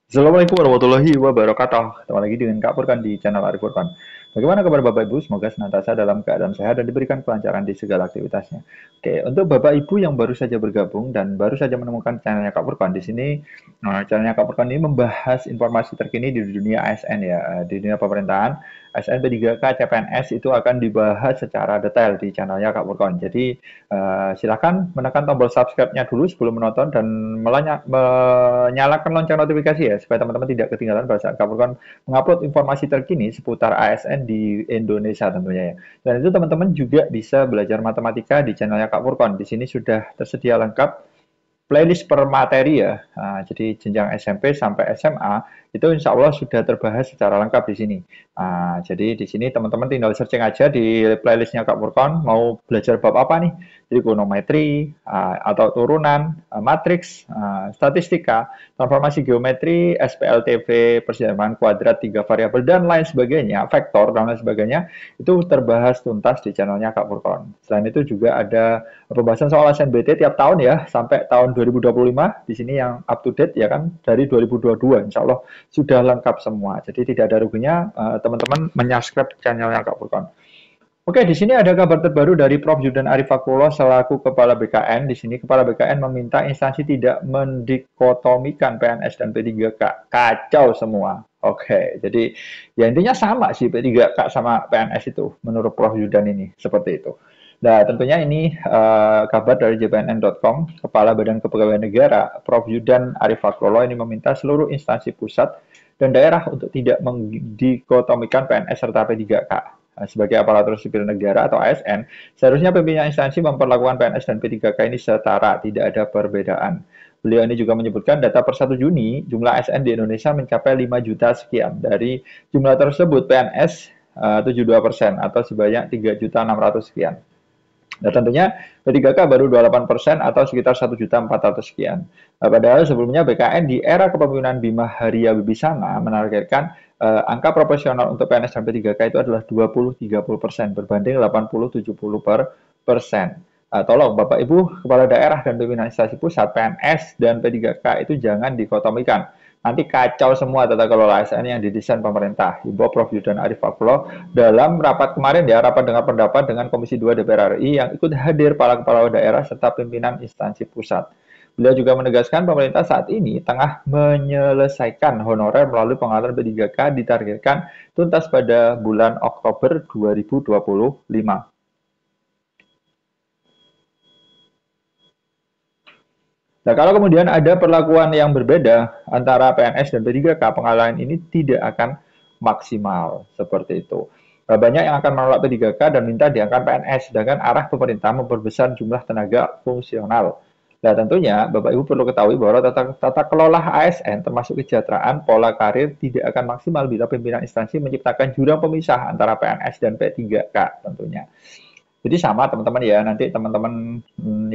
Assalamualaikum warahmatullahi wabarakatuh. Ketemu lagi dengan Kak Furkan di channel Arif Furkan. Bagaimana kabar Bapak Ibu? Semoga senantiasa dalam keadaan sehat dan diberikan kelancaran di segala aktivitasnya. Oke, untuk Bapak Ibu yang baru saja bergabung dan baru saja menemukan channelnya Kak Furkan di sini, channelnya Kak Furkan ini membahas informasi terkini di dunia ASN ya, di dunia pemerintahan. ASN P3K CPNS itu akan dibahas secara detail di channelnya Kak Furkan. Jadi silakan menekan tombol subscribe-nya dulu sebelum menonton dan menyalakan lonceng notifikasi ya supaya teman-teman tidak ketinggalan pada saat Capricorn mengupload informasi terkini seputar ASN di Indonesia tentunya ya. Dan itu teman-teman juga bisa belajar matematika di channelnya Kak Furkon. Di sini sudah tersedia lengkap playlist per materi ya. Nah, jadi jenjang SMP sampai SMA itu insya Allah sudah terbahas secara lengkap di sini. Nah, jadi di sini teman-teman tinggal searching aja di playlistnya Kak Furkon mau belajar bab apa nih. Jadi trigonometri atau turunan, matriks, statistika, transformasi geometri, SPLTV, persamaan kuadrat, tiga variabel dan lain sebagainya, vektor dan lain sebagainya itu terbahas tuntas di channelnya Kak Furkon. Selain itu juga ada pembahasan soal SNBT tiap tahun ya sampai tahun 2025 di sini yang up to date ya kan dari 2022 insya Allah sudah lengkap semua. Jadi tidak ada ruginya teman-teman menyubscribe channelnya Kak Furkon. Oke, di sini ada kabar terbaru dari Prof. Judan Arif Fakullah selaku Kepala BKN. Di sini Kepala BKN meminta instansi tidak mendikotomikan PNS dan P3K. Kacau semua. Oke, jadi ya intinya sama sih P3K sama PNS itu menurut Prof. Judan ini seperti itu. Nah, tentunya ini kabar dari jpnn.com, Kepala Badan Kepegawaian Negara, Prof. Judan Arif Fakullah ini meminta seluruh instansi pusat dan daerah untuk tidak mendikotomikan PNS serta P3K sebagai aparatur sipil negara atau ASN, seharusnya pimpinan instansi memperlakukan PNS dan P3K ini setara, tidak ada perbedaan. Beliau ini juga menyebutkan data per 1 Juni, jumlah ASN di Indonesia mencapai 5 juta sekian. Dari jumlah tersebut, PNS 72% atau sebanyak 3.600.000 sekian. Nah, tentunya P3K baru 28% atau sekitar 1.400.000 sekian. Nah, padahal sebelumnya BKN di era kepemimpinan Bima Haria Wibisana menargetkan angka proporsional untuk PNS dan P3K itu adalah 20-30% berbanding 80-70%. Tolong Bapak Ibu Kepala Daerah dan pimpinan instansi pusat PNS dan P3K itu jangan dikotomikan. Nanti kacau semua tata kelola ASN yang didesain pemerintah. Ibu Prof. Yudan Arif Fakulo dalam rapat kemarin ya, rapat dengar pendapat dengan Komisi 2 DPR RI yang ikut hadir para kepala daerah serta pimpinan instansi pusat. Beliau juga menegaskan pemerintah saat ini tengah menyelesaikan honorer melalui pengalihan P3K ditargetkan tuntas pada bulan Oktober 2025. Nah, kalau kemudian ada perlakuan yang berbeda antara PNS dan P3K, pengalihan ini tidak akan maksimal seperti itu. Banyak yang akan menolak P3K dan minta diangkat PNS, sedangkan arah pemerintah memperbesar jumlah tenaga fungsional. Nah, tentunya Bapak Ibu perlu ketahui bahwa tata kelola ASN termasuk kesejahteraan pola karir tidak akan maksimal bila pimpinan instansi menciptakan jurang pemisah antara PNS dan P3K tentunya. Jadi sama teman-teman ya, nanti teman-teman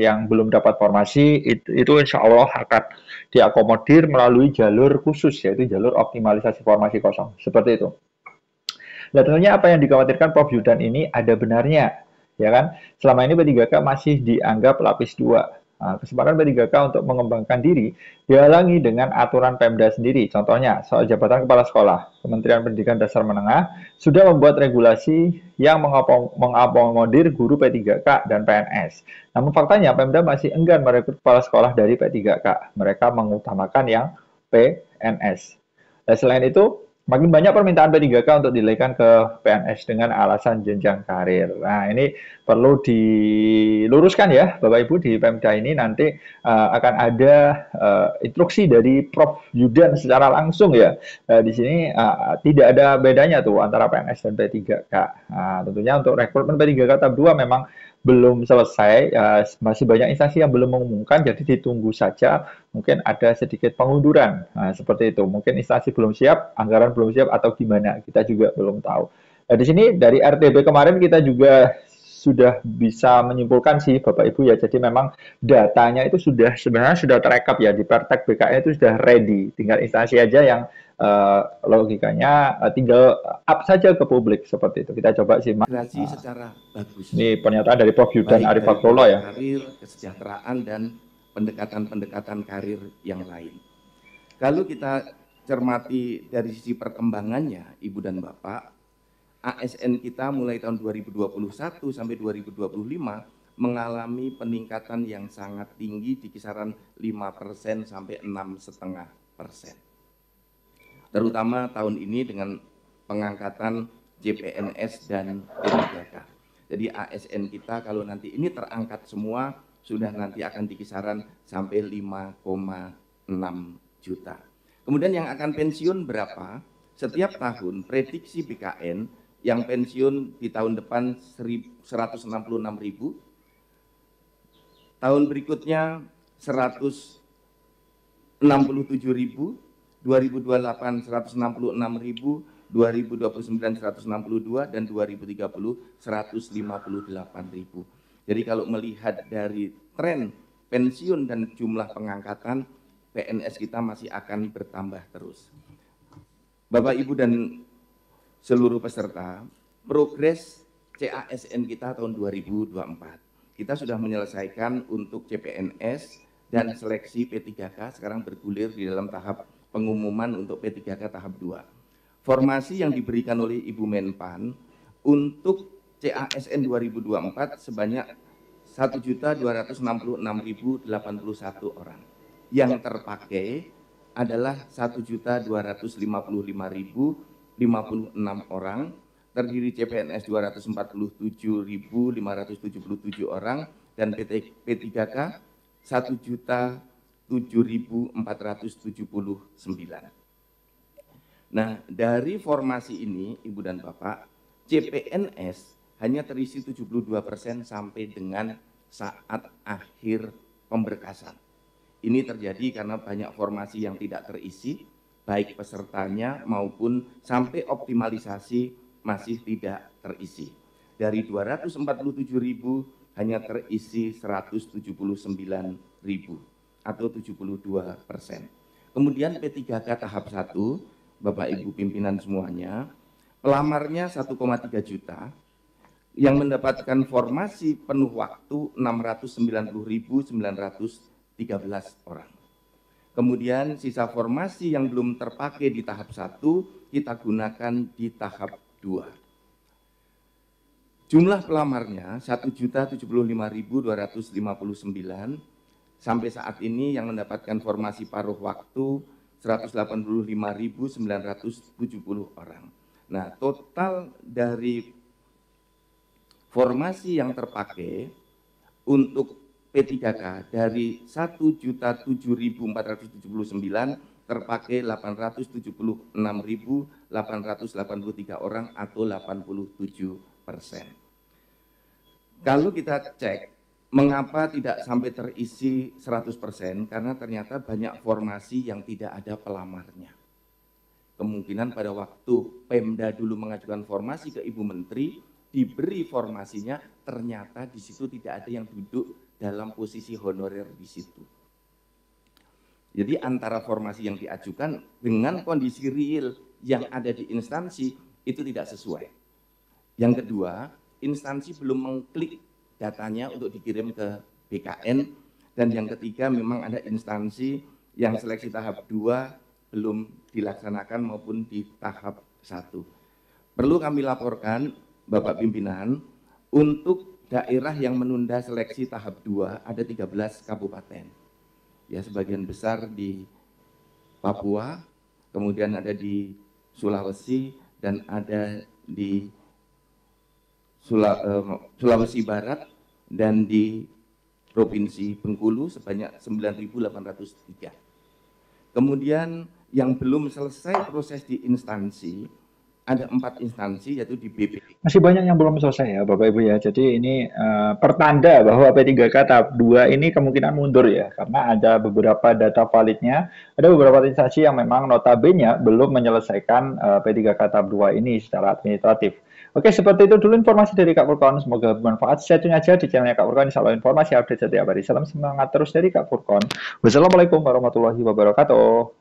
yang belum dapat formasi itu insya Allah akan diakomodir melalui jalur khusus yaitu jalur optimalisasi formasi kosong seperti itu. Nah tentunya apa yang dikhawatirkan Prof Yudan ini ada benarnya, ya kan? Selama ini P3K masih dianggap lapis 2. Nah, kesempatan P3K untuk mengembangkan diri dihalangi dengan aturan Pemda sendiri. Contohnya, soal jabatan kepala sekolah. Kementerian Pendidikan Dasar Menengah sudah membuat regulasi yang mengakomodir guru P3K dan PNS. Namun faktanya Pemda masih enggan merekrut kepala sekolah dari P3K. Mereka mengutamakan yang PNS. Dan selain itu, makin banyak permintaan P3K untuk dilekkan ke PNS dengan alasan jenjang karir. Nah, ini perlu diluruskan ya, Bapak Ibu di Pemda ini nanti akan ada instruksi dari Prof Yudan secara langsung ya. Di sini tidak ada bedanya tuh antara PNS dan P3K. Nah, tentunya untuk rekrutmen P3K tahap 2 memang belum selesai, masih banyak instansi yang belum mengumumkan, jadi ditunggu saja. Mungkin ada sedikit pengunduran, nah, seperti itu. Mungkin instansi belum siap, anggaran belum siap, atau gimana, kita juga belum tahu. Nah, di sini dari RTB kemarin kita juga sudah bisa menyimpulkan sih Bapak Ibu ya, jadi memang datanya itu sudah sebenarnya sudah terekap ya di Pertek BKN itu sudah ready, tinggal instansi aja yang logikanya tinggal up saja ke publik seperti itu. Kita coba simak. Secara bagus. Ini pernyataan dari Prof Yudan Arif Fakullah ya. Karir, kesejahteraan dan pendekatan-pendekatan karir yang lain. Kalau kita cermati dari sisi perkembangannya, Ibu dan Bapak, ASN kita mulai tahun 2021 sampai 2025 mengalami peningkatan yang sangat tinggi di kisaran 5% sampai 6,5%. Terutama tahun ini dengan pengangkatan CPNS dan P3K. Jadi ASN kita kalau nanti ini terangkat semua sudah nanti akan di kisaran sampai 5,6 juta. Kemudian yang akan pensiun berapa? Setiap tahun prediksi BKN yang pensiun di tahun depan 166.000, tahun berikutnya 167.000, 2028 166.000, 2029 162, dan 2030 158.000. Jadi kalau melihat dari tren pensiun dan jumlah pengangkatan, PNS kita masih akan bertambah terus. Bapak, Ibu, dan seluruh peserta, progres CASN kita tahun 2024. Kita sudah menyelesaikan untuk CPNS dan seleksi P3K, sekarang bergulir di dalam tahap pengumuman untuk P3K tahap 2. Formasi yang diberikan oleh Ibu Menpan untuk CASN 2024 sebanyak 1.266.081 orang. Yang terpakai adalah 1.255.056 orang, terdiri CPNS 247.577 orang, dan P3K 1.007.479. Nah, dari formasi ini, Ibu dan Bapak, CPNS hanya terisi 72% sampai dengan saat akhir pemberkasan. Ini terjadi karena banyak formasi yang tidak terisi, baik pesertanya maupun sampai optimalisasi masih tidak terisi. Dari 247.000 hanya terisi 179.000 atau 72%. Kemudian P3K tahap 1, Bapak Ibu pimpinan semuanya, pelamarnya 1,3 juta, yang mendapatkan formasi penuh waktu 690.913 orang. Kemudian sisa formasi yang belum terpakai di tahap 1 kita gunakan di tahap 2. Jumlah pelamarnya 1.075.259, sampai saat ini yang mendapatkan formasi paruh waktu 185.970 orang. Nah, total dari formasi yang terpakai untuk P3K dari 1.007.479 terpakai 876.883 orang atau 87%. Kalau kita cek mengapa tidak sampai terisi 100%, karena ternyata banyak formasi yang tidak ada pelamarnya. Kemungkinan pada waktu Pemda dulu mengajukan formasi ke Ibu Menteri, diberi formasinya, ternyata di situ tidak ada yang duduk dalam posisi honorer di situ. Jadi antara formasi yang diajukan dengan kondisi real yang ada di instansi itu tidak sesuai. Yang kedua, instansi belum mengklik datanya untuk dikirim ke BKN, dan yang ketiga memang ada instansi yang seleksi tahap 2 belum dilaksanakan maupun di tahap 1. Perlu kami laporkan, Bapak Pimpinan, untuk daerah yang menunda seleksi tahap 2 ada 13 kabupaten. Ya, sebagian besar di Papua, kemudian ada di Sulawesi, dan ada di Sulawesi Barat, dan di Provinsi Bengkulu sebanyak 9.803. Kemudian yang belum selesai proses di instansi, ada 4 instansi, yaitu di BP. Masih banyak yang belum selesai ya Bapak Ibu ya. Jadi ini pertanda bahwa P3K tahap 2 ini kemungkinan mundur ya. Karena ada beberapa data validnya, ada beberapa instansi yang memang notabene belum menyelesaikan P3K tahap 2 ini secara administratif. Oke, seperti itu dulu informasi dari Kak Furkon. Semoga bermanfaat. Stay tune aja di channelnya Kak Furkon. Insya Allah informasi update setiap hari. Salam semangat terus dari Kak Furkon. Wassalamualaikum warahmatullahi wabarakatuh.